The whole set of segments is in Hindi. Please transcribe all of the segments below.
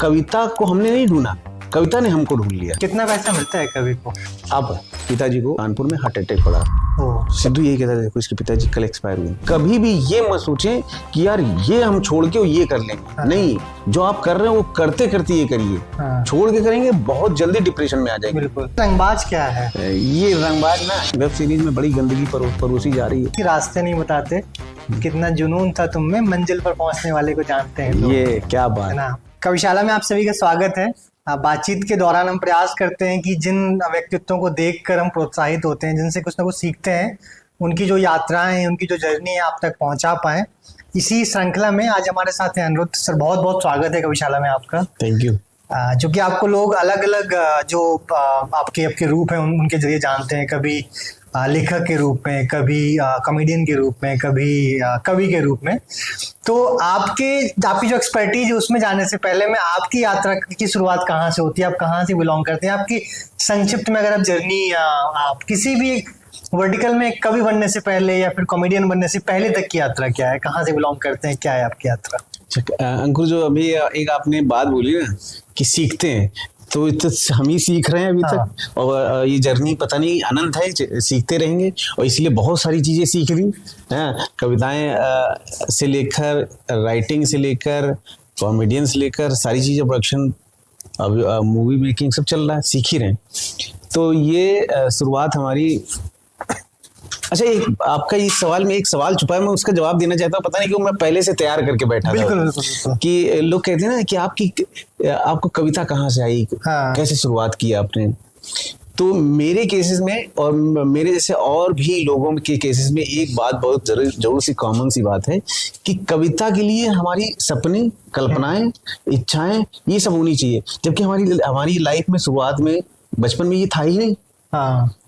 कविता को हमने नहीं ढूंढा, कविता ने हमको ढूंढ लिया। कितना पैसा मिलता है कवि को? अब पिताजी को कानपुर में हार्ट अटैक पड़ा। सिद्धू यही कहता था, देखो इसके पिताजी कल एक्सपायर हुए। कभी भी ये मत सोचें कि यार ये हम छोड़ के ये कर लेंगे। हाँ। नहीं, जो आप कर रहे हैं वो करते करते ये करिए। हाँ। छोड़ के करेंगे बहुत जल्दी डिप्रेशन में आ जाएंगे। बिल्कुल। रंगबाज क्या है? ये रंगबाज ना वेब सीरीज में बड़ी गंदगी परोसी जा रही है। रास्ते नहीं बताते, कितना जुनून था तुम में, मंजिल पर पहुंचने वाले को जानते हैं। ये क्या बात है ना। कविशाला में आप सभी का स्वागत है। बातचीत के दौरान हम प्रयास करते हैं कि जिन व्यक्तित्वों को देखकर हम प्रोत्साहित होते हैं, जिनसे कुछ ना कुछ सीखते हैं, उनकी जो यात्राएं हैं, उनकी जो जर्नी है आप तक पहुंचा पाएं। इसी श्रृंखला में आज हमारे साथ हैं अनिरुद्ध सर। बहुत बहुत स्वागत है कविशाला में आपका। Thank you. जो कि आपको लोग अलग अलग जो आपके रूप हैं उनके जरिए जानते हैं। कभी लेखक के रूप में, कभी कॉमेडियन के रूप में, कभी कवि के रूप में। तो आपकी जो एक्सपर्टीज है उसमें जाने से पहले मैं आपकी यात्रा की शुरुआत कहाँ से होती है, आप कहाँ से बिलोंग करते हैं, आपकी संक्षिप्त में अगर आप जर्नी आप किसी भी वर्टिकल में कवि बनने से पहले या फिर कॉमेडियन बनने से पहले तक की यात्रा क्या है, कहाँ से बिलोंग करते हैं, क्या है आपकी यात्रा? अंकुर, जो अभी एक आपने बात बोली ना कि सीखते हैं, तो हम ही सीख रहे हैं अभी तक। और ये जर्नी पता नहीं अनंत है, सीखते रहेंगे। और इसलिए बहुत सारी चीजें सीख रही हैं, कविताएं से लेकर, राइटिंग से लेकर, कॉमेडियन से लेकर, सारी चीजें, प्रोडक्शन, अब मूवी मेकिंग सब चल रहा है, सीख ही रहे हैं। तो ये शुरुआत हमारी। अच्छा, एक आपका इस सवाल में एक सवाल छुपा है, मैं उसका जवाब देना चाहता हूँ। पता नहीं क्यों मैं पहले से तैयार करके बैठा था कि लोग कहते हैं ना कि आपको कविता कहाँ से आई, कैसे शुरुआत की आपने। तो मेरे केसेस में और मेरे जैसे और भी लोगों के केसेस में एक बात बहुत जरूर सी कॉमन सी बात है कि कविता के लिए हमारी सपने, कल्पनाएं, इच्छाएं ये सब होनी चाहिए। जबकि हमारी लाइफ में शुरुआत में बचपन में ये था ही नहीं।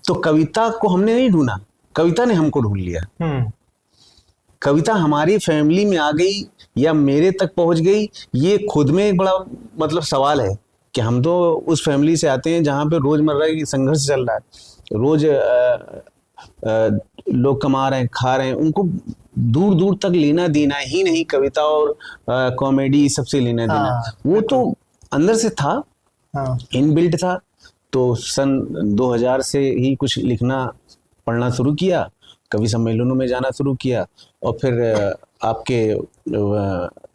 तो कविता को हमने नहीं ढूंढा, कविता ने हमको ढूंढ लिया। कविता हमारी फैमिली में आ गई या मेरे तक पहुंच गई, ये खुद में एक बड़ा मतलब सवाल है कि हम तो उस फैमिली से आते हैं जहां पे रोजमर्रा की संघर्ष चल रहा है। रोज लोग कमा रहे हैं, खा रहे हैं, उनको दूर दूर तक लेना देना ही नहीं कविता और कॉमेडी सबसे लेना देना। वो तो अंदर से था, इनबिल्ट था। तो सन 2000 से ही कुछ लिखना पढ़ना शुरू किया, कवि सम्मेलनों में जाना शुरू किया, और फिर आपके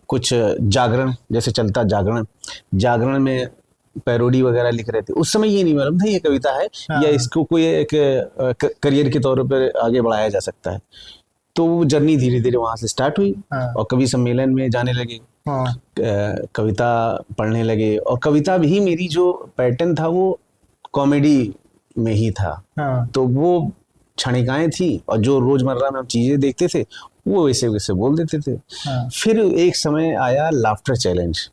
कुछ जागरण, जैसे चलता जागरण में पैरोडी वगैरह लिख रहे थे। उस समय ये नहीं मालूम था ये कविता है या इसको कोई एक करियर के तौर पर आगे बढ़ाया जा सकता है। तो वो जर्नी धीरे धीरे वहां से स्टार्ट हुई और कवि सम्मेलन में जाने लगे, कविता पढ़ने लगे। और कविता भी मेरी जो पैटर्न था वो कॉमेडी में ही था। तो वो क्षणिकाएं थी और जो रोजमर्रा में हम चीजें देखते थे वो वैसे वैसे बोल देते थे। फिर एक समय आया लाफ्टर चैलेंज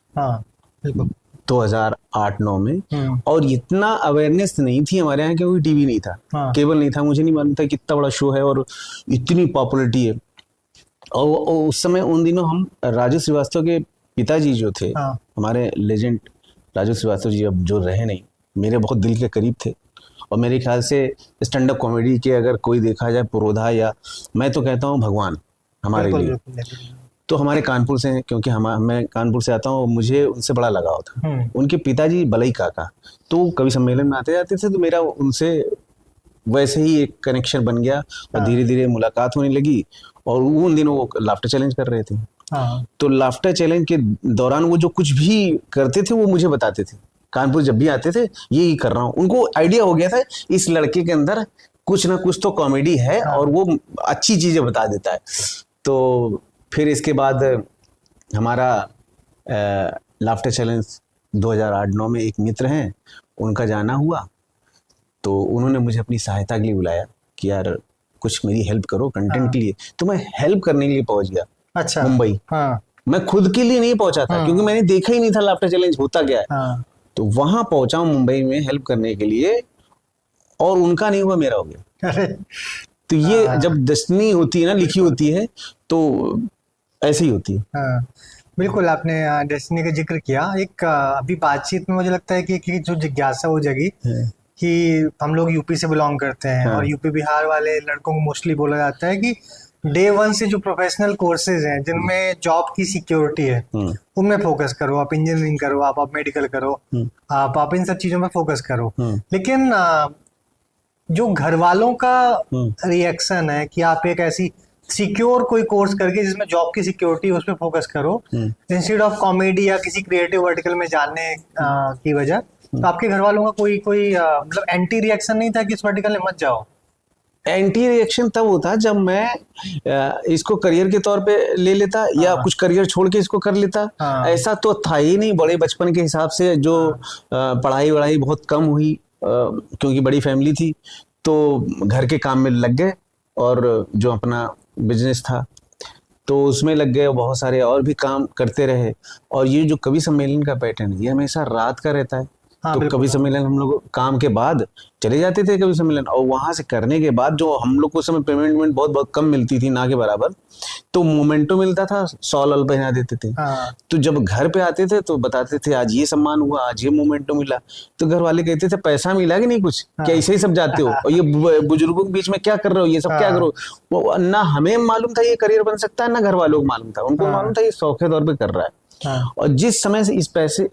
2008-9 में, और इतना अवेयरनेस नहीं थी हमारे यहाँ, क्योंकि टीवी नहीं था, केबल नहीं था, मुझे नहीं मालूम था कितना बड़ा शो है और इतनी पॉपुलरिटी है। और उस समय उन दिनों हम राजू श्रीवास्तव के पिताजी जो थे, हमारे लेजेंड राजू श्रीवास्तव जी अब जो रहे नहीं, मेरे बहुत दिल के करीब थे। और मेरे ख्याल से स्टैंड अप कॉमेडी के अगर कोई देखा जाए पुरोधा, या मैं तो कहता हूँ भगवान हमारे लिए। तो हमारे कानपुर से हैं, क्योंकि मैं कानपुर से आता हूँ, मुझे उनसे बड़ा लगाव था। उनके पिताजी बलई काका तो कवि सम्मेलन में आते जाते थे, तो मेरा उनसे वैसे ही एक कनेक्शन बन गया और धीरे धीरे मुलाकात होने लगी। और उन दिनों वो लाफ्टर चैलेंज कर रहे थे। तो लाफ्टर चैलेंज के दौरान वो जो कुछ भी करते थे वो मुझे बताते थे। कानपुर जब भी आते थे यही कर रहा हूँ, उनको आइडिया हो गया था इस लड़के के अंदर कुछ ना कुछ तो कॉमेडी है और वो अच्छी चीजें बता देता है। तो फिर इसके बाद हमारा लाफ्टर चैलेंज 2008-9 में एक मित्र हैं, उनका जाना हुआ। तो उन्होंने मुझे अपनी सहायता के लिए बुलाया कि यार कुछ मेरी हेल्प करो कंटेंट के लिए। तो मैं हेल्प करने के लिए पहुंच गया। अच्छा। मुंबई। मैं खुद के लिए नहीं पहुंचा था, क्योंकि मैंने देखा ही नहीं था लाफ्टर चैलेंज होता क्या है। तो वहां पहुंचा हूं मुंबई में हेल्प करने के लिए, और उनका नहीं हुआ, मेरा हो गया। तो ये जब डेस्टिनी होती है ना, लिखी होती है, तो ऐसी ही होती है। बिल्कुल, आपने डेस्टिनी का जिक्र किया। एक अभी बातचीत में मुझे लगता है कि जो जिज्ञासा हो जगी कि हम लोग यूपी से बिलोंग करते हैं और यूपी बिहार वाले लड़कों को मोस्टली बोला जाता है कि डे वन से जो प्रोफेशनल कोर्सेज हैं जिनमें जॉब की सिक्योरिटी है उनमें फोकस करो, आप इंजीनियरिंग करो, आप मेडिकल करो, आप इन सब चीजों में फोकस करो। लेकिन जो घर वालों का रिएक्शन है कि आप एक ऐसी सिक्योर कोई कोर्स करके जिसमें जॉब की सिक्योरिटी है उस पर फोकस करो इंस्टेड ऑफ कॉमेडी या किसी क्रिएटिव वर्टिकल में जाने की वजह, तो आपके घर वालों का कोई मतलब एंटी रिएक्शन नहीं था कि इस वर्टिकल में मत जाओ? एंटी रिएक्शन तब होता जब मैं इसको करियर के तौर पे ले लेता या कुछ करियर छोड़ के इसको कर लेता। ऐसा तो था ही नहीं। बड़े बचपन के हिसाब से जो पढ़ाई वढ़ाई बहुत कम हुई क्योंकि बड़ी फैमिली थी, तो घर के काम में लग गए और जो अपना बिजनेस था तो उसमें लग गए, बहुत सारे और भी काम करते रहे। और ये जो कवि सम्मेलन का पैटर्न है ये हमेशा रात का रहता है। तो कवि सम्मेलन हम लोग काम के बाद चले जाते थे कवि सम्मेलन, और वहां से करने के बाद जो हम लोग को उस समय पेमेंट बहुत कम मिलती थी, ना के बराबर, तो मोमेंटो मिलता था, शॉल पहना देते थे। तो जब घर पे आते थे तो बताते थे आज ये सम्मान हुआ, आज ये मोमेंटो मिला। तो घर वाले कहते थे पैसा मिला कि नहीं कुछ, क्या ऐसे ही सब जाते हो, और ये बुजुर्गों के बीच में क्या कर रहे हो, ये सब क्या करो। वो ना हमें मालूम था ये करियर बन सकता है, ना घर वालों को मालूम था। उनको मालूम था ये शौक के तौर पर कर रहा है। और जिस समय से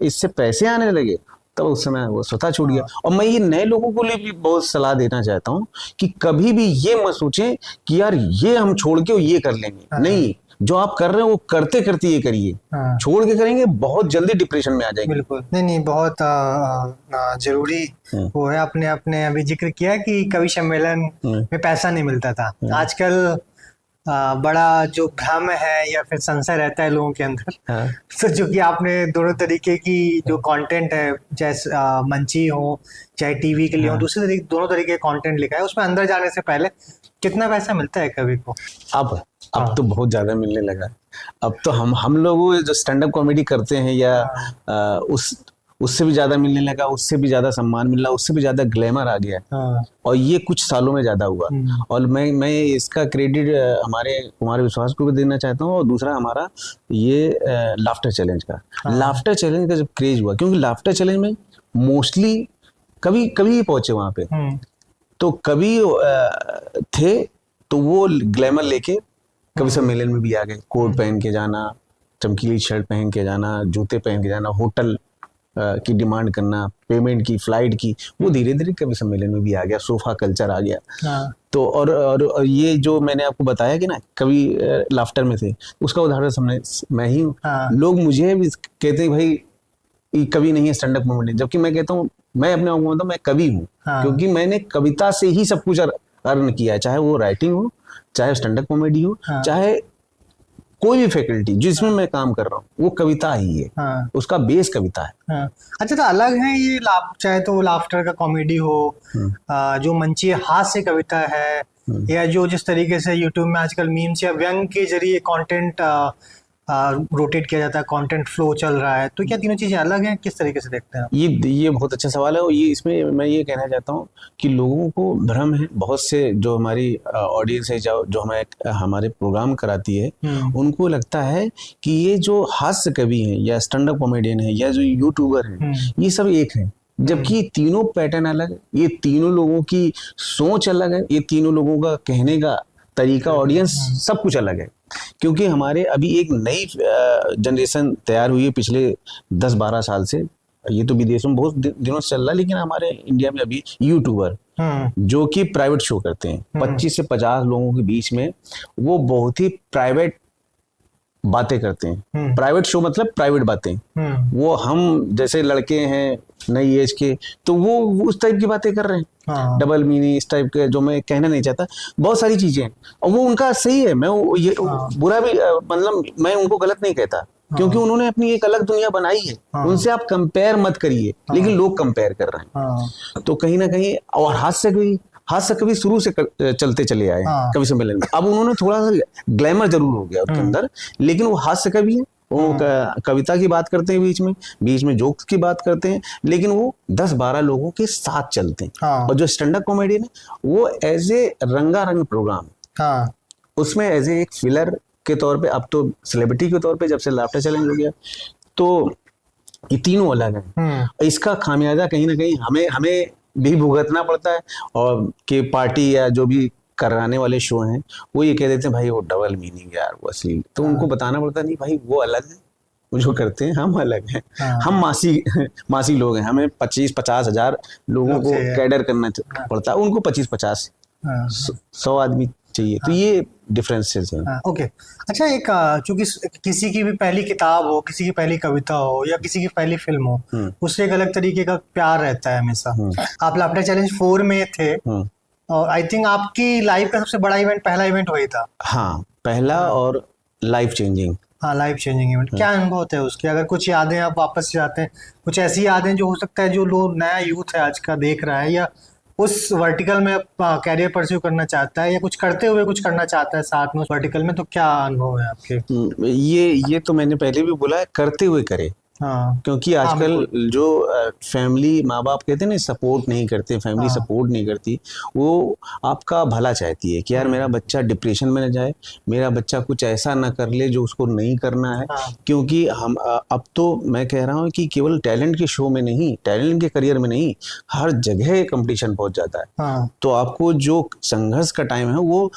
इससे पैसे आने लगे तो उस समय वो स्वतः छूट गया। और मैं ये नए लोगों को लिए भी बहुत सलाह देना चाहता हूँ कि कभी भी ये मत सोचें कि यार ये हम छोड़ के ये कर लेंगे। नहीं, जो आप कर रहे हैं वो करते करते ये करिए। छोड़ के करेंगे बहुत जल्दी डिप्रेशन में आ जाएंगे। बिल्कुल नहीं, बहुत जरूरी वो है। आपने अभी जिक्र किया कि कवि सम्मेलन में पैसा नहीं मिलता था। आजकल बड़ा जो भ्रम है या फिर संशय रहता है लोगों के अंदर, तो जो कि आपने दोनों तरीके की जो कंटेंट है, चाहे मंची हो चाहे टीवी के लिए हो, दूसरे तरीके दोनों तरीके का कंटेंट लिखा है, उसमें अंदर जाने से पहले कितना पैसा मिलता है कवि को? अब तो बहुत ज्यादा मिलने लगा। अब तो हम लोग जो स्टैंड अप कॉमेडी करते हैं या उससे भी ज्यादा मिलने लगा, उससे भी ज्यादा सम्मान मिलना, उससे भी ज्यादा ग्लैमर आ गया। और ये कुछ सालों में ज्यादा हुआ। और मैं इसका क्रेडिट हमारे कुमार विश्वास को भी देना चाहता हूँ, और दूसरा हमारा ये लाफ्टर चैलेंज का। लाफ्टर चैलेंज का जब क्रेज हुआ, क्योंकि लाफ्टर चैलेंज में मोस्टली कभी ही पहुंचे वहां पे, तो कभी थे तो वो ग्लैमर लेके कवि सम्मेलन में भी आ गए। कोट पहन के जाना, चमकीली शर्ट पहन के जाना, जूते पहन के जाना, होटल की डिमांड करना, पेमेंट की, फ्लाइट की, वो धीरे धीरे कवि सम्मेलन में भी आ गया। सोफा कल्चर आ गया। तो और ये जो मैंने आपको बताया कि ना कवि लाफ्टर में थे, उसका उदाहरण मैं ही हूँ। लोग मुझे भी कहते हैं भाई ये कवि नहीं है, स्टैंड अप कॉमेडी, जबकि मैं कहता हूँ, मैं अपने आप को बोलता हूँ मैं कवि हूँ। क्योंकि मैंने कविता से ही सब कुछ अर्न किया है, चाहे वो राइटिंग हो, चाहे स्टैंड अप कॉमेडी हो, चाहे कोई भी फैकल्टी जिसमें मैं काम कर रहा हूँ वो कविता ही है। उसका बेस कविता है। अच्छा, तो अलग है ये चाहे तो लाफ्टर का कॉमेडी हो, जो मंची हास्य कविता है, या जो जिस तरीके से यूट्यूब में आजकल मीम्स या व्यंग के जरिए कंटेंट रोटेट किया जाता है, कंटेंट फ्लो चल रहा है, तो क्या तीनों चीजें अलग हैं? किस तरीके से देखते हैं आप? ये बहुत अच्छा सवाल है। और ये इसमें मैं ये कहना चाहता हूँ कि लोगों को भ्रम है, बहुत से जो हमारी ऑडियंस है, जो हमारे प्रोग्राम कराती है, उनको लगता है कि ये जो हास्य कवि हैं या स्टैंड अप कॉमेडियन है या जो यूट्यूबर हैं, ये सब एक है। जबकि तीनों पैटर्न अलग है, ये तीनों लोगों की सोच अलग है, ये तीनों लोगों का कहने का तरीका, ऑडियंस, सब कुछ अलग है। क्योंकि हमारे अभी एक नई जनरेशन तैयार हुई है पिछले 10-12 साल से। ये तो विदेशों में बहुत दिनों से चल रहा है, लेकिन हमारे इंडिया में अभी यूट्यूबर जो कि प्राइवेट शो करते हैं 25 से 50 लोगों के बीच में, वो बहुत ही प्राइवेट बातें करते हैं। प्राइवेट शो मतलब प्राइवेट बातें। वो हम जैसे लड़के हैं नई एज के, तो वो उस टाइप की बातें कर रहे हैं, डबल मीनिंग इस टाइप के, जो मैं कहना नहीं चाहता, बहुत सारी चीजें। और वो उनका सही है, मैं ये बुरा भी, मतलब मैं उनको गलत नहीं कहता, क्योंकि उन्होंने अपनी एक अलग दुनिया बनाई है। उनसे आप कंपेयर मत करिए, लेकिन लोग कंपेयर कर रहे हैं। तो कहीं ना कहीं, और हास्य कवि शुरू से चलते चले आए कवि सम्मेलन में। अब उन्होंने थोड़ा सा ग्लैमर जरूर हो गया उसके अंदर, लेकिन वो हास्य कवि है। वो कविता की बात करते हैं, बीच में जोक्स की बात करते हैं, लेकिन वो 10-12 लोगों के साथ चलते हैं। और जो स्टैंड अप कॉमेडियन है, वो एज ए रंगारंग प्रोग्राम, उसमें एज ए एक फिलर के तौर पे, अब तो सेलिब्रिटी के तौर पे जब से लाफ्टर चैलेंज हो गया, तो ये तीनों अलग हैं। इसका खामियाजा कहीं ना कहीं हमें भी भुगतना पड़ता है, और कि पार्टी या जो भी कराने वाले शो हैं वो ये कह देते हैं भाई वो डबल मीनिंग यार वो असली, तो उनको बताना पड़ता नहीं भाई वो अलग है, वो जो करते हैं हम अलग हैं। हम मासी लोग हैं, हमें 25-50 हजार लोगों को कैडर करना पड़ता है, उनको 25-50 100 आदमी चाहिए, तो ये डिफरेंसेस हैं। ओके अच्छा, एक चूंकि किसी की भी पहली किताब हो, किसी की पहली कविता हो या किसी की पहली फिल्म हो, उससे एक अलग तरीके का प्यार रहता है हमेशा। आप लाफ्टर चैलेंज 4 में थे और आई थिंक आपकी लाइफ का सबसे बड़ा इवेंट, पहला इवेंट वही था। हाँ, पहला और लाइफ चेंजिंग। हाँ, लाइफ चेंजिंग इवेंट। क्या अनुभव होता है उसके? अगर कुछ यादें आप वापस जाते हैं, कुछ ऐसी यादें जो हो सकता है जो लोग, नया यूथ है आज का देख रहा है या उस वर्टिकल में कैरियर परस्यू करना चाहता है या कुछ करते हुए कुछ करना चाहता है साथ में उस वर्टिकल में, तो क्या अनुभव है आपके? ये तो मैंने पहले भी बोला है, करते हुए करे। हाँ, क्योंकि आजकल जो फैमिली, माँ बाप कहते हैं ना सपोर्ट नहीं करते, फैमिली सपोर्ट नहीं करती, वो आपका भला चाहती है कि यार मेरा बच्चा डिप्रेशन में न जाए, मेरा बच्चा कुछ ऐसा ना कर ले जो उसको नहीं करना है। क्योंकि हम अब तो मैं कह रहा हूँ कि केवल टैलेंट के शो में नहीं, टैलेंट के करियर में नहीं, हर जगह कंपटीशन पहुंच जाता है। तो आपको जो संघर्ष का टाइम है वो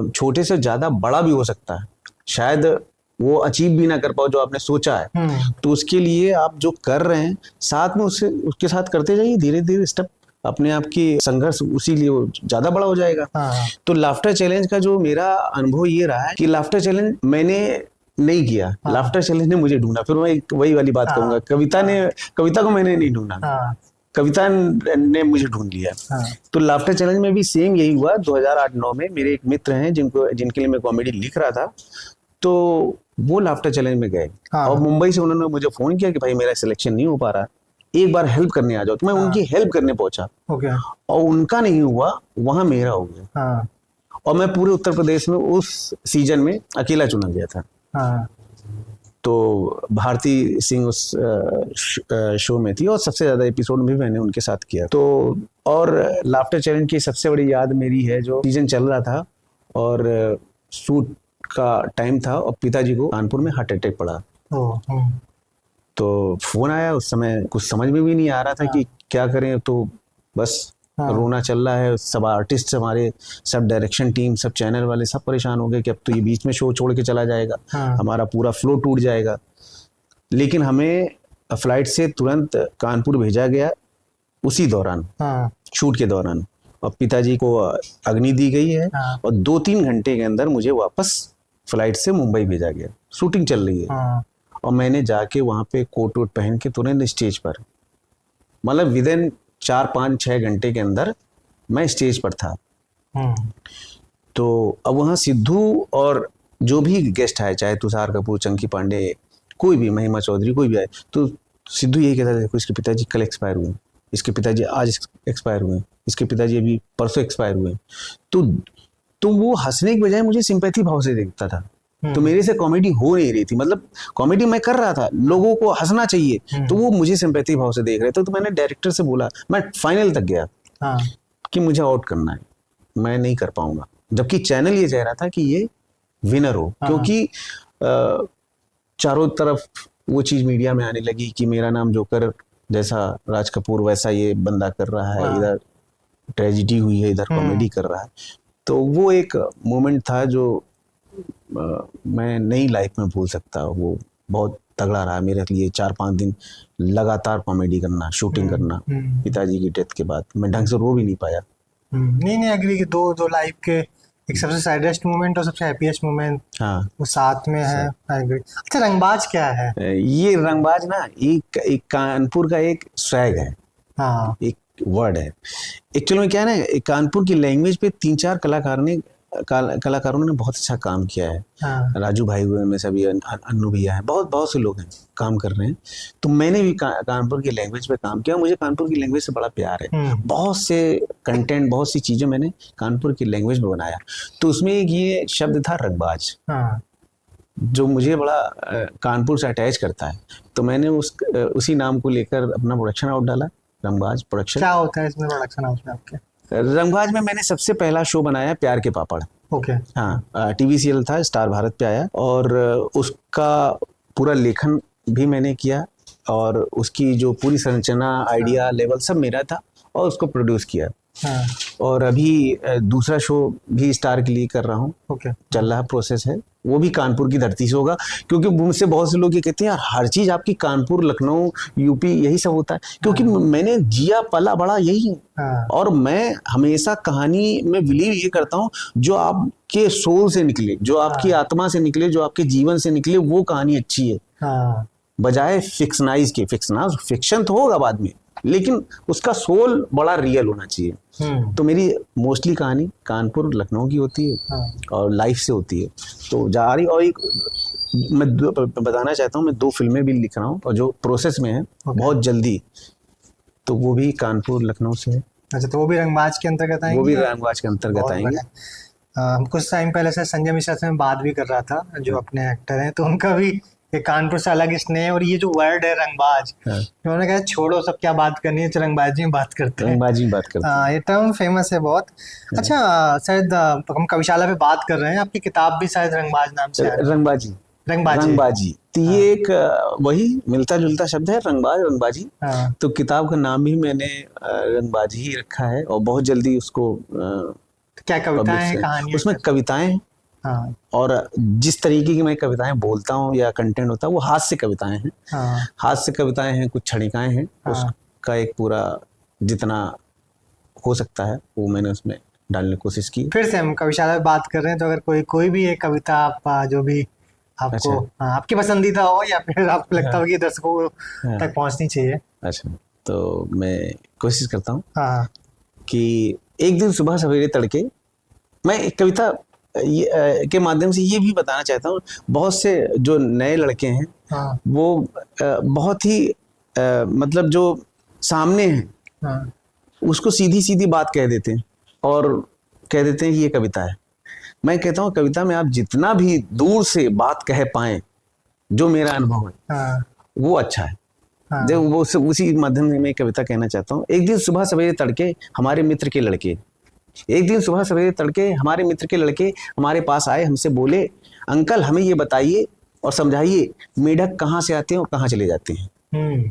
छोटे से ज्यादा बड़ा भी हो सकता है, शायद वो अचीव भी ना कर पाओ जो आपने सोचा है। तो उसके लिए आप जो कर रहे हैं साथ में उसके साथ करते जाइए, धीरे धीरे स्टेप, अपने आप की संघर्ष उसी लिए ज्यादा बड़ा हो जाएगा। तो लाफ्टर चैलेंज का जो मेरा अनुभव ये रहा है कि लाफ्टर चैलेंज मैंने नहीं किया, लाफ्टर चैलेंज ने मुझे ढूंढा। फिर मैं वही वाली बात कहूंगा, कविता को मैंने नहीं ढूंढा, कविता ने मुझे ढूंढ लिया। तो लाफ्टर चैलेंज में भी सेम यही हुआ। 2008-9 में मेरे एक मित्र हैं जिनके लिए मैं कॉमेडी लिख रहा था, तो वो लाफ्टर चैलेंज में गए और मुंबई से उन्होंने मुझे फोन किया कि भाई मेरा सिलेक्शन नहीं हो पा रहा, एक बार हेल्प करने आ जाओ। तो मैं उनकी हेल्प करने पहुंचा और उनका नहीं हुआ, वहां मेरा हो गया। और मैं पूरे उत्तर प्रदेश में उस सीजन में अकेला चुना गया था। तो भारती सिंह उस शो में थी और सबसे ज्यादा एपिसोड भी मैंने उनके साथ किया। तो और लाफ्टर चैलेंज की सबसे बड़ी याद मेरी है, जो सीजन चल रहा था और शूट का टाइम था और पिताजी को कानपुर में हार्ट अटैक पड़ा। तो फोन आया, उस समय कुछ समझ में भी नहीं आ रहा था कि क्या करें, तो बस रोना चल रहा है। सब आर्टिस्ट, हमारे सब डायरेक्शन टीम, सब चैनल वाले सब परेशान हो गए कि अब तो ये बीच में शो छोड़ के चला जाएगा, हमारा पूरा फ्लो टूट जाएगा। लेकिन हमें फ्लाइट से तुरंत कानपुर भेजा गया उसी दौरान, शूट के दौरान, और पिताजी को अग्नि दी गई है और 2-3 घंटे के अंदर मुझे वापस फ्लाइट से मुंबई भेजा गया। शूटिंग चल रही है और मैंने जाके वहां पे कोट वोट पहन के तुरंत स्टेज पर, मतलब विदिन 4-5-6 घंटे के अंदर मैं स्टेज पर था। तो अब वहाँ सिद्धू और जो भी गेस्ट आए, चाहे तुषार कपूर, चंकी पांडे, कोई भी, महिमा चौधरी, कोई भी आए, तो सिद्धू यही कहता था, देखो इसके पिताजी कल एक्सपायर हुए, इसके पिताजी आज एक्सपायर हुए, इसके पिताजी अभी परसों एक्सपायर हुए। तो वो हंसने की बजाय मुझे सिंपैथी भाव से देखता था। तो मेरे से कॉमेडी हो नहीं रही थी, मतलब कॉमेडी मैं कर रहा था, लोगों को हंसना चाहिए, तो वो मुझे सिंपैथी भाव से देख रहे थे। तो मैंने डायरेक्टर से बोला, मैं फाइनल तक गया कि मुझे आउट करना है, मैं नहीं कर पाऊंगा, जबकि चैनल ये चाह रहा था कि ये विनर हो। क्योंकि चारों तरफ वो चीज मीडिया में आने लगी कि मेरा नाम जोकर जैसा राज कपूर वैसा ये बंदा कर रहा है, इधर ट्रेजिडी हुई है, इधर कॉमेडी कर रहा है। तो वो एक मोमेंट था जो मैं नई लाइफ में भूल सकता। वो बहुत तगड़ा रहा मेरे लिए। 4-5 दिन लगातार कॉमेडी करना, शूटिंग करना। पिताजी की डेथ के बाद मैं ढंग से रो भी नहीं पाया। नहीं एग्री कि दो लाइफ के, एक सबसे सैडेस्ट मोमेंट और सबसे हैप्पीएस्ट मोमेंट वो साथ में है। अच्छा, रंगबाज क्या है? ये रंगबाज ना एक कानपुर का एक स्वैग है, एक वर्ड है। एक्चुअली में क्या है ना, कानपुर की लैंग्वेज पे 3-4 कलाकारों ने बहुत अच्छा काम किया है। राजू भाई हुए में सभी, अन्नू भैया हैं, बहुत से लोग हैं काम कर रहे हैं। तो मैंने भी कानपुर की लैंग्वेज पे काम किया। मुझे कानपुर की लैंग्वेज से बड़ा प्यार है। बहुत से कंटेंट, बहुत सी चीजें मैंने कानपुर की लैंग्वेज में बनाया। तो उसमें एक ये शब्द था रंगबाज, जो मुझे बड़ा कानपुर से अटैच करता है। तो मैंने उसी नाम को लेकर अपना प्रोडक्शन हाउस डाला, रंगबाज प्रोडक्शन। क्या होता है इसमें प्रोडक्शन हाउस में आपके? रंगबाज में मैंने सबसे पहला शो बनाया प्यार के पापड़। हाँ, टीवी सीरियल था, स्टार भारत पे आया, और उसका पूरा लेखन भी मैंने किया और उसकी जो पूरी संरचना, आइडिया लेवल सब मेरा था और उसको प्रोड्यूस किया। हाँ। और अभी दूसरा शो भी स्टार के लिए कर रहा हूँ, ओके। चल रहा प्रोसेस है, वो भी कानपुर की धरती से होगा। क्योंकि मुझसे बहुत से लोग ये कहते हैं यार हर चीज आपकी कानपुर, लखनऊ, यूपी यही सब होता है, क्योंकि मैंने जिया पला बड़ा यही। और मैं हमेशा कहानी में बिलीव ये करता हूँ जो आपके सोल से निकले, जो आपकी आत्मा से निकले, जो आपके जीवन से निकले, वो कहानी अच्छी है, बजाय फिक्शनाइज के। फिक्शन तो होगा बाद में, लेकिन उसका सोल बड़ा रियल होना चाहिए। तो मेरी मोस्टली कहानी कानपुर, लखनऊ की होती है और लाइफ से होती है। तो जा रही, और एक मैं बताना चाहता हूँ, मैं 2 फिल्में भी लिख रहा हूँ और जो प्रोसेस में है बहुत जल्दी, तो वो भी कानपुर, लखनऊ से है। अच्छा, तो वो भी रंगबाज के अंतर्गत आएंगे? वो भी रंगबाज के अंतर्गत आएंगे। कुछ टाइम पहले से संजय मिश्रा से मैं बात भी कर रहा था, जो अपने एक्टर हैं, तो उनका भी कानपुर से अलग स्नेह है। और ये जो वर्ड है रंगबाज, उन्होंने कहा छोड़ो सब क्या बात करनी है, रंगबाजी में बात करते हैं। रंगबाजी में बात करते हैं, ये टर्म फेमस है बहुत। अच्छा, शायद हम कविशाला पे बात कर रहे हैं, आपकी किताब भी शायद रंगबाज नाम से है। रंगबाजी तो ये एक वही मिलता जुलता शब्द है, रंगबाजी। तो किताब का नाम भी मैंने रंगबाजी ही रखा है, और बहुत जल्दी उसको क्या कविताएं हैं, कहानियां? उसमें कविताएं हैं। और जिस तरीके की मैं कविताएं बोलता हूँ या कंटेंट होता है, वो हास्य कविताएं हैं। हास्य कविताएं हैं, कुछ क्षणिकाएं हैं। उसका एक पूरा जितना हो सकता है वो मैंने उसमें डालने की कोशिश की। फिर से हम कविशाला में बात कर रहे हैं, तो अगर कोई भी एक कविता आप जो भी आपको आपकी पसंदीदा हो, या फिर आपको लगता हो कि दर्शकों तक पहुंचनी चाहिए। अच्छा, तो मैं कोशिश करता हूँ कि एक दिन सुबह सवेरे तड़के, मैं एक कविता के माध्यम से ये भी बताना चाहता हूँ, बहुत से जो नए लड़के हैं वो बहुत ही मतलब जो सामने हैं उसको सीधी सीधी बात कह देते हैं और कह देते हैं कि ये कविता है। मैं कहता हूँ कविता में आप जितना भी दूर से बात कह पाएं, जो मेरा अनुभव है वो अच्छा है। जब वो उसी माध्यम में मैं कविता कहना चाहता हूँ। एक दिन सुबह सवेरे तड़के हमारे मित्र के लड़के हमारे पास आए, हमसे बोले, अंकल हमें ये बताइए और समझाइए, मेढक कहाँ से आते हैं और कहाँ चले जाते हैं।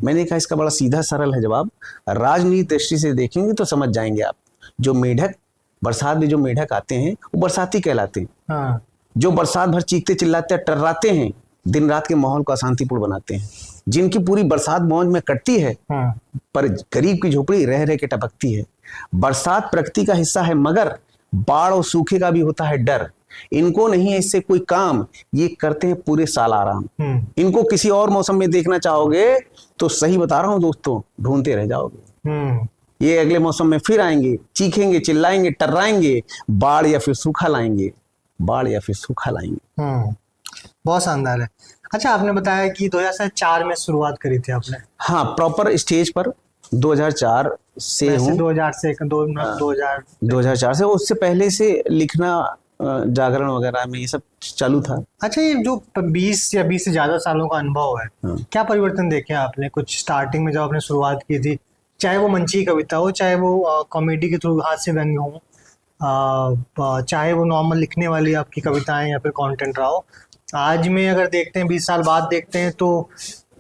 मैंने कहा इसका बड़ा सीधा सरल है जवाब, राजनीति दृष्टि से देखेंगे तो समझ जाएंगे आप। जो मेढक, बरसात में जो मेढक आते हैं वो बरसाती कहलाते हैं। जो बरसात भर चीखते चिल्लाते टर्राते हैं, दिन रात के माहौल को अशांतिपूर्ण बनाते हैं। जिनकी पूरी बरसात मौज में कटती है, पर गरीब की झोपड़ी रह रह के टपकती है। बरसात प्रकृति का हिस्सा है, मगर बाढ़ और सूखे का भी होता है डर। इनको नहीं है इससे कोई काम, ये करते हैं पूरे साल आराम। इनको किसी और मौसम में देखना चाहोगे तो सही बता रहा हूं दोस्तों, ढूंढते रह जाओगे। ये अगले मौसम में फिर आएंगे, चीखेंगे, चिल्लाएंगे, टर्राएंगे, बाढ़ या फिर सूखा लाएंगे। बहुत शानदार है। अच्छा, आपने बताया कि 2004 में शुरुआत करी थी आपने? हाँ, प्रॉपर स्टेज पर 2004 से हूँ। 2004 से, उससे पहले से लिखना, जागरण वगैरह में ये सब चालू था। अच्छा, ये जो 20 या 20 से ज्यादा सालों का अनुभव है, क्या परिवर्तन देखे आपने? कुछ स्टार्टिंग में जब आपने शुरुआत की थी, चाहे वो मंची कविता हो, चाहे वो कॉमेडी के थ्रू हास्य व्यंग्य हो, चाहे वो नॉर्मल लिखने वाली आपकी कविताएं या फिर कंटेंट रहा हो, आज में अगर देखते हैं, 20 साल बाद देखते हैं, तो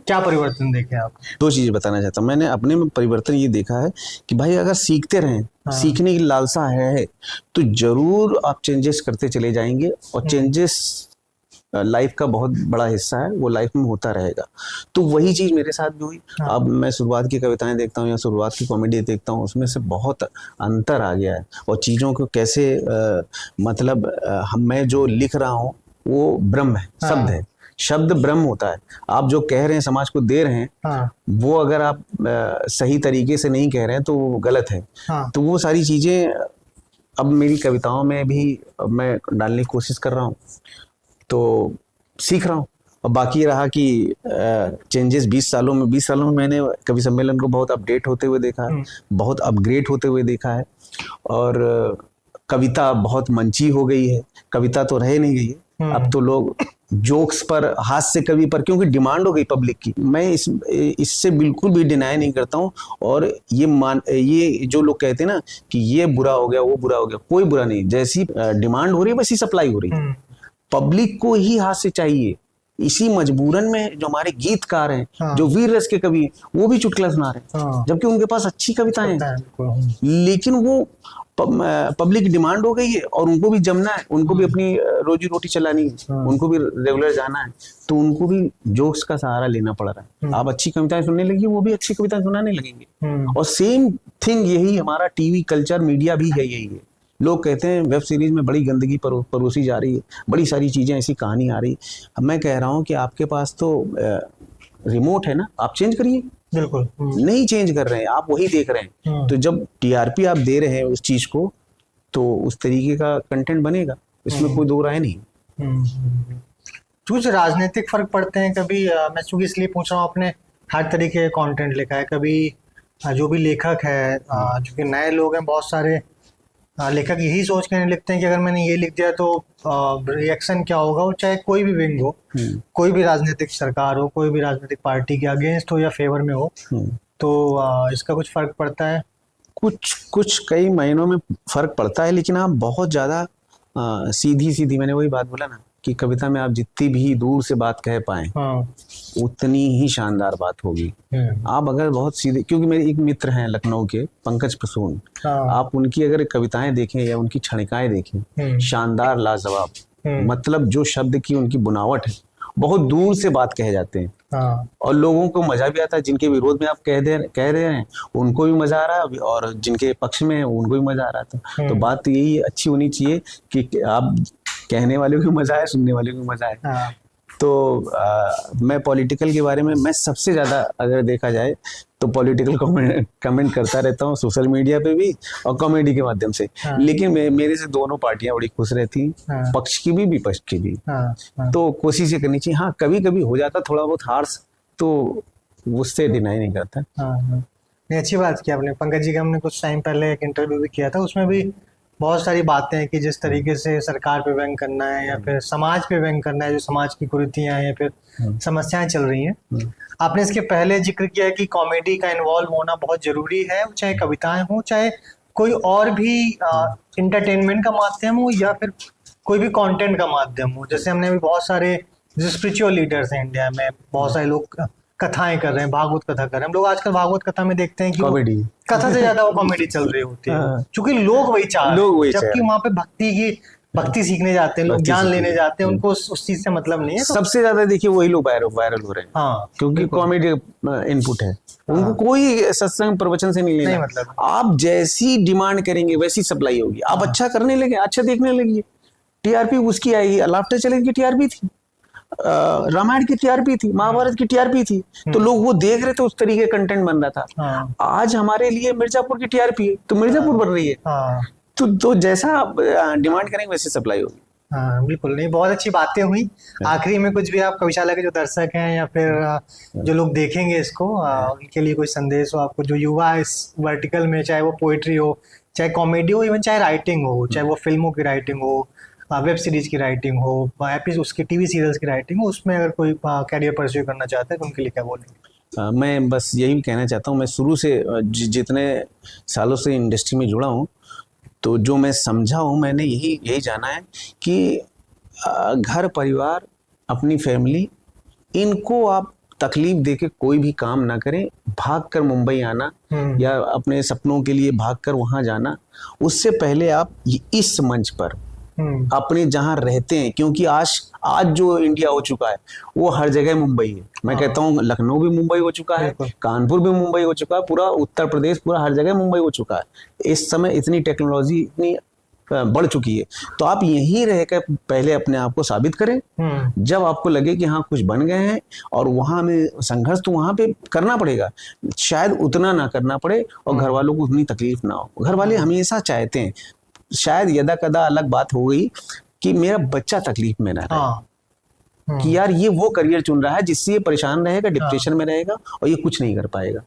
क्या परिवर्तन देखे आप? 2 चीजें बताना चाहता हूँ। मैंने अपने में परिवर्तन ये देखा है कि भाई अगर सीखते रहें, सीखने की लालसा है तो जरूर आप चेंजेस करते चले जाएंगे, और चेंजेस लाइफ का बहुत बड़ा हिस्सा है, वो लाइफ में होता रहेगा। तो वही चीज मेरे साथ भी हुई। अब मैं शुरुआत की कविताएं देखता हूँ या शुरुआत की कॉमेडी देखता हूँ, उसमें से बहुत अंतर आ गया है। और चीजों को कैसे मतलब मैं जो लिख रहा हूँ वो ब्रह्म है, शब्द है, शब्द ब्रह्म होता है। आप जो कह रहे हैं, समाज को दे रहे हैं, वो अगर आप सही तरीके से नहीं कह रहे हैं तो वो गलत है। तो वो सारी चीजें अब मेरी कविताओं में भी मैं डालने की कोशिश कर रहा हूँ, तो सीख रहा हूँ। और बाकी रहा कि चेंजेस 20 सालों में मैंने कवि सम्मेलन को बहुत अपडेट होते हुए देखा है, बहुत अपग्रेड होते हुए देखा है। और कविता बहुत मंची हो गई है, कविता तो रह नहीं गई है। अब तो लोग जोक्स पर, हास्य कवि पर, क्योंकि डिमांड हो गई पब्लिक की। मैं इससे बिल्कुल भी डिनाई नहीं करता हूँ। और ये जो लोग कहते हैं ना कि ये बुरा हो गया, वो बुरा हो गया, कोई बुरा नहीं। जैसी डिमांड हो रही है वैसी सप्लाई हो रही है। पब्लिक को ही हास्य चाहिए, इसी मजबूरन में जो हमारे गीतकार हैं, हाँ। जो वीर रस के कवि हैं, वो भी चुटकुला सुना रहे हैं, हाँ। जबकि उनके पास अच्छी कविताएं हैं, बिल्कुल। लेकिन वो पब्लिक डिमांड हो गई है और उनको भी जमना है, उनको भी अपनी रोजी रोटी चलानी है, उनको भी रेगुलर जाना है, तो उनको भी जोक्स का सहारा लेना पड़ रहा है। आप अच्छी कविताएं सुनने लगी, वो भी अच्छी कविताएं सुनाने लगेंगे। और सेम थिंग यही हमारा टीवी कल्चर, मीडिया भी यही है। लोग कहते हैं वेब सीरीज में बड़ी गंदगी परोसी जा रही है, बड़ी सारी चीजें, ऐसी कहानी आ रही। मैं कह रहा हूँ कि आपके पास तो रिमोट है ना, आप चेंज करिए। बिल्कुल नहीं चेंज कर रहे हैं, आप वही देख रहे हैं। तो जब टीआरपी आप दे रहे हैं उस चीज को, तो उस तरीके का कंटेंट बनेगा, इसमें कोई दो राय नहीं। कुछ राजनीतिक फर्क पड़ते हैं कभी? मैं चूंकि इसलिए पूछ रहा हूँ, आपने हर तरीके का कंटेंट लिखा है, कभी जो भी लेखक है, चूंकि नए लोग हैं बहुत सारे, लेखक यही सोच के नहीं लिखते हैं कि अगर मैंने ये लिख दिया तो रिएक्शन क्या होगा, वो चाहे कोई भी विंग हो, कोई भी राजनीतिक सरकार हो, कोई भी राजनीतिक पार्टी के अगेंस्ट हो या फेवर में हो, तो इसका कुछ फर्क पड़ता है? कुछ कई महीनों में फर्क पड़ता है, लेकिन आप बहुत ज्यादा सीधी, मैंने वही बात बोला ना कि कविता में आप जितनी भी दूर से बात कह पाए, उतनी ही शानदार बात होगी। आप अगर बहुत सीधे, क्योंकि मेरे एक मित्र हैं लखनऊ के, पंकज प्रसून, आप उनकी अगर कविताएं देखें या उनकी क्षणिकाएं देखें, शानदार, लाजवाब। मतलब जो शब्द की उनकी बुनावट है, बहुत दूर से बात कह जाते हैं और लोगों को मजा भी आता है। जिनके विरोध में आप कह रहे हैं उनको भी मजा आ रहा है, और जिनके पक्ष में है उनको भी मजा आ रहा था। तो बात तो यही अच्छी होनी चाहिए कि आप कहने वाले को मजा है, सुनने वाले को मजा है। तो मैं पॉलिटिकल के बारे में, मैं सबसे ज्यादा अगर देखा जाए तो पॉलिटिकल कमेंट करता रहता हूँ, सोशल मीडिया पे भी और कॉमेडी के माध्यम से। लेकिन मेरे से दोनों पार्टियां बड़ी खुश रहती हैं, पक्ष की भी विपक्ष की भी। तो कोशिश ये करनी चाहिए। हाँ, कभी कभी हो जाता थोड़ा बहुत हार्श, तो उससे डिनाई नहीं करता। अच्छी बात की आपने। पंकज जी का हमने कुछ टाइम पहले एक इंटरव्यू भी किया था, उसमें भी बहुत सारी बातें हैं कि जिस तरीके से सरकार पे व्यंग करना है या फिर समाज पे व्यंग करना है, जो समाज की कुरीतियां हैं या फिर समस्याएं चल रही हैं। आपने इसके पहले जिक्र किया कि कॉमेडी का इन्वॉल्व होना बहुत जरूरी है, चाहे कविताएं हो, चाहे कोई और भी इंटरटेनमेंट का माध्यम हो या फिर कोई भी कंटेंट का माध्यम हो। जैसे हमने भी बहुत सारे जो स्पिरिचुअल लीडर्स हैं इंडिया में, बहुत सारे लोग कथाएं कर रहे हैं, भागवत कथा कर रहे हैं। हम लोग आजकल भागवत कथा में देखते हैं कि कॉमेडी, कथा से ज्यादा वो कॉमेडी चल रही होती है, क्योंकि लोग वही चाह रहे हैं। जबकि वहाँ पे भक्ति सीखने जाते हैं लोग, ज्ञान लेने जाते हैं, उनको उस चीज से मतलब नहीं है। सबसे ज्यादा देखिए वही लोग वायरल हो रहे हैं, क्योंकि कॉमेडी इनपुट है, उनको कोई सत्संग प्रवचन से नहीं लेना। मतलब आप जैसी डिमांड करेंगे वैसी सप्लाई होगी। आप अच्छा करने लगे, अच्छा देखने लगे, टीआरपी उसकी आएगी। लाफ्टर चैलेंज की टीआरपी थी, रामायण की टीआरपी थी, महाभारत की टीआरपी थी, तो लोग वो देख रहे थे, उस तरीके कंटेंट बन रहा था। आज हमारे लिए मिर्जापुर की टीआरपी है, तो मिर्जापुर बन रही है। तो जैसा आप डिमांड करेंगे वैसे सप्लाई होगी। हाँ बिल्कुल। नहीं, बहुत अच्छी बातें हुई। आखिरी में कुछ भी आप कविशाला के जो दर्शक हैं या फिर जो लोग देखेंगे इसको, उनके लिए कोई संदेश हो आपको, जो युवा इस वर्टिकल में, चाहे वो पोइट्री हो, चाहे कॉमेडी हो, इवन चाहे राइटिंग हो, चाहे वो फिल्मों की राइटिंग हो, वेब सीरीज की राइटिंग हो, उसके टीवी सीरियल्स की राइटिंग हो, उसमें अगर कोई कैरियर परस्यू करना चाहता है तो उनके लिए क्या बोलेंगे? मैं बस यही कहना चाहता हूँ, मैं शुरू से जितने सालों से इंडस्ट्री में जुड़ा हूँ, तो जो मैं समझा हूँ, मैंने यही जाना है कि घर परिवार, अपनी फैमिली, इनको आप तकलीफ देके कोई भी काम ना करें। भागकर मुंबई आना या अपने सपनों के लिए भागकर वहां जाना, उससे पहले आप इस मंच पर अपने जहां रहते हैं, क्योंकि आज जो इंडिया हो चुका है वो हर जगह मुंबई है। मैं कहता हूँ लखनऊ भी मुंबई हो चुका है, कानपुर भी मुंबई हो चुका है, पूरा उत्तर प्रदेश, पूरा हर जगह मुंबई हो चुका है। इस समय इतनी टेक्नोलॉजी इतनी बढ़ चुकी है, तो आप यहीं रहकर पहले अपने आप को साबित करें। जब आपको लगे कि हाँ कुछ बन गए हैं, और वहां में संघर्ष तो वहां पे करना पड़ेगा, शायद उतना ना करना पड़े और घर वालों को उतनी तकलीफ ना हो। घर वाले हमेशा चाहते हैं, शायद यदा कदा अलग बात हो गई कि मेरा बच्चा तकलीफ में ना रहे, कि यार ये वो करियर चुन रहा है जिससे ये परेशान रहेगा, डिप्रेशन में रहेगा और ये कुछ नहीं कर पाएगा,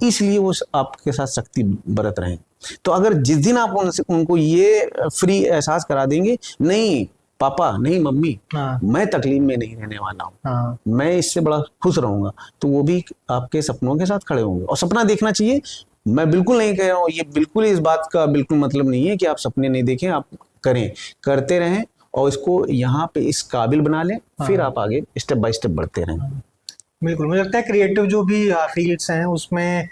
इसलिए वो आपके साथ सख्ती बरत रहे हैं। तो अगर जिस दिन आप उनको ये फ्री एहसास करा देंगे, नहीं पापा, नहीं मम्मी, मैं तकलीफ में नहीं रहने वाला हूँ, मैं इससे बड़ा खुश रहूंगा, तो वो भी आपके सपनों के साथ खड़े होंगे। और सपना देखना चाहिए, मैं बिल्कुल नहीं कह रहा हूँ, ये बिल्कुल इस बात का बिल्कुल मतलब नहीं है कि आप सपने नहीं देखें, आप करें, करते रहें और इसको यहाँ पे इस काबिल बना लें, फिर आप आगे स्टेप बाय स्टेप बढ़ते रहें। बिल्कुल, मुझे लगता है क्रिएटिव जो भी फील्ड्स हैं उसमें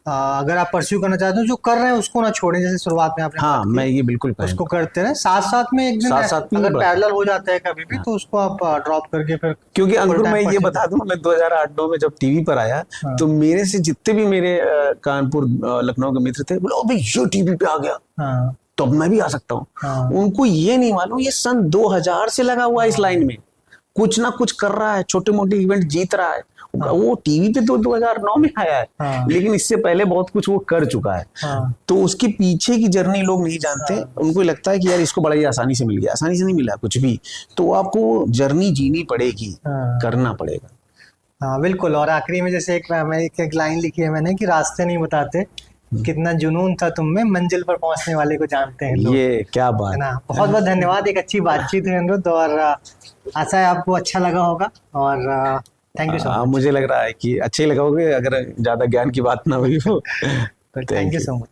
अगर आप परस्यू करना चाहते हो, जो कर रहे हैं उसको ना छोड़ें, जैसे शुरुआत में आपने हाँ, बात की, मैं ये बिल्कुल उसको करते रहे, साथ साथ में एक दिन साथ में अगर बढ़ते। पैरेलल हो जाता है कभी भी तो उसको आप ड्रॉप करके फिर, क्योंकि अंकुर time मैं ये pursue बता दूं, मैं 2008-9 में जब टीवी पर आया तो मेरे से जितने भी मेरे कानपुर लखनऊ के मित्र थे, बोले अबे ये टीवी पे आ गया हाँ, तो अब मैं भी आ सकता हूँ। उनको ये नहीं मालूम ये सन 2000 से लगा हुआ है इस लाइन में, कुछ ना कुछ कर रहा है, छोटे मोटे इवेंट जीत रहा है। वो टीवी पे तो 2009 में आया है, लेकिन इससे पहले बहुत कुछ वो कर चुका है। तो उसके पीछे की जर्नी लोग नहीं जानते, उनको लगता है कि यार इसको बड़ा ही आसानी से मिल गया। आसानी से नहीं मिला कुछ भी, तो आपको जर्नी जीनी पड़ेगी, करना पड़ेगा। हाँ बिल्कुल। और आखिरी में जैसे एक लाइन लिखी है मैंने कि रास्ते नहीं बताते, कितना जुनून था तुम में, मंजिल पर पहुंचने वाले को जानते हैं लोग। ये क्या बात है ना। बहुत बहुत धन्यवाद, एक अच्छी बातचीत हुई अनिरुद्ध, और आशा है आपको अच्छा लगा होगा, और थैंक यू सो मच। मुझे लग रहा है कि अच्छे ही लगा होगा, अगर ज्यादा ज्ञान की बात ना हुई हो। Thank you so much.